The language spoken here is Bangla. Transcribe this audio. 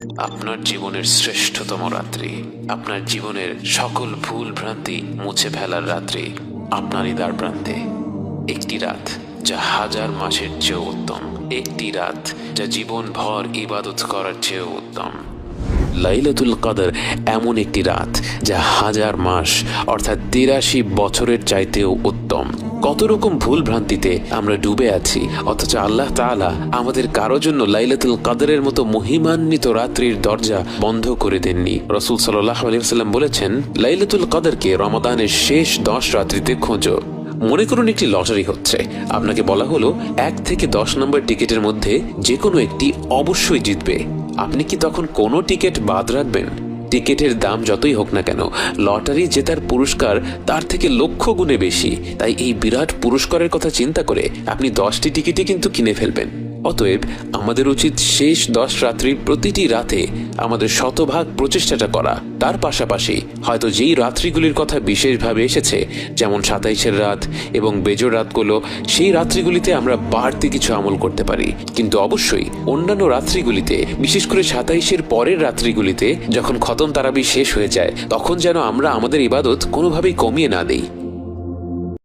আপনার জীবনের শ্রেষ্ঠতম রাত্রি, আপনার জীবনের সকল ভুল ভ্রান্তি মুছে ফেলার রাত্রি আপনারই দ্বার প্রান্তে। একটি রাত যা হাজার মাসের চেয়েও উত্তম, একটি রাত যা জীবন ভর ইবাদত করার চেয়েও উত্তম। লাইলাতুল কদর এমন একটি রাত যা হাজার মাস অর্থাৎ ৮৩ বছরের চাইতেও উত্তম। কত রকম ভুল ভ্রান্তিতে আমরা ডুবে আছি, অথচ আল্লাহ তাআলা আমাদের কারো জন্য লাইলাতুল কদরের মতো মহিমান্বিত রাত্রির দরজা বন্ধ করে দেননি। রাসূল সাল্লাল্লাহু আলাইহি ওয়াসাল্লাম বলেছেন, লাইলাতুল কদরকে রমাদানের শেষ 10 রাত্রিতে খোঁজো। মনে করুন একটি লটারি হচ্ছে, আপনাকে বলা হলো 1 থেকে 10 নম্বর টিকিটের মধ্যে যে কোনো একটি অবশ্যই জিতবে। আপনি কি তখন কোনো টিকিট বাদ রাখবেন? টিকিটের দাম যতই হোক না কেন, লটারি জেতার পুরস্কার তার থেকে লক্ষ গুণে বেশি। তাই এই বিরাট পুরস্কারের কথা চিন্তা করে আপনি 10টি টিকিটই কিন্তু কিনে ফেলবেন। অতএব আমাদের উচিত শেষ 10 রাত্রির প্রতিটি রাতে আমাদের শতভাগ প্রচেষ্টাটা করা। তার পাশাপাশি হয়তো যেই রাত্রিগুলির কথা বিশেষভাবে এসেছে, যেমন 27-এর রাত এবং বেজোড় রাতগুলো, সেই রাত্রিগুলিতে আমরা বাড়তি কিছু আমল করতে পারি। কিন্তু অবশ্যই অন্যান্য রাত্রিগুলিতে, বিশেষ করে 27-এর পরের রাত্রিগুলিতে যখন খতম তারাবি শেষ হয়ে যায়, তখন যেন আমরা আমাদের ইবাদত কোনোভাবেই কমিয়ে না দেই।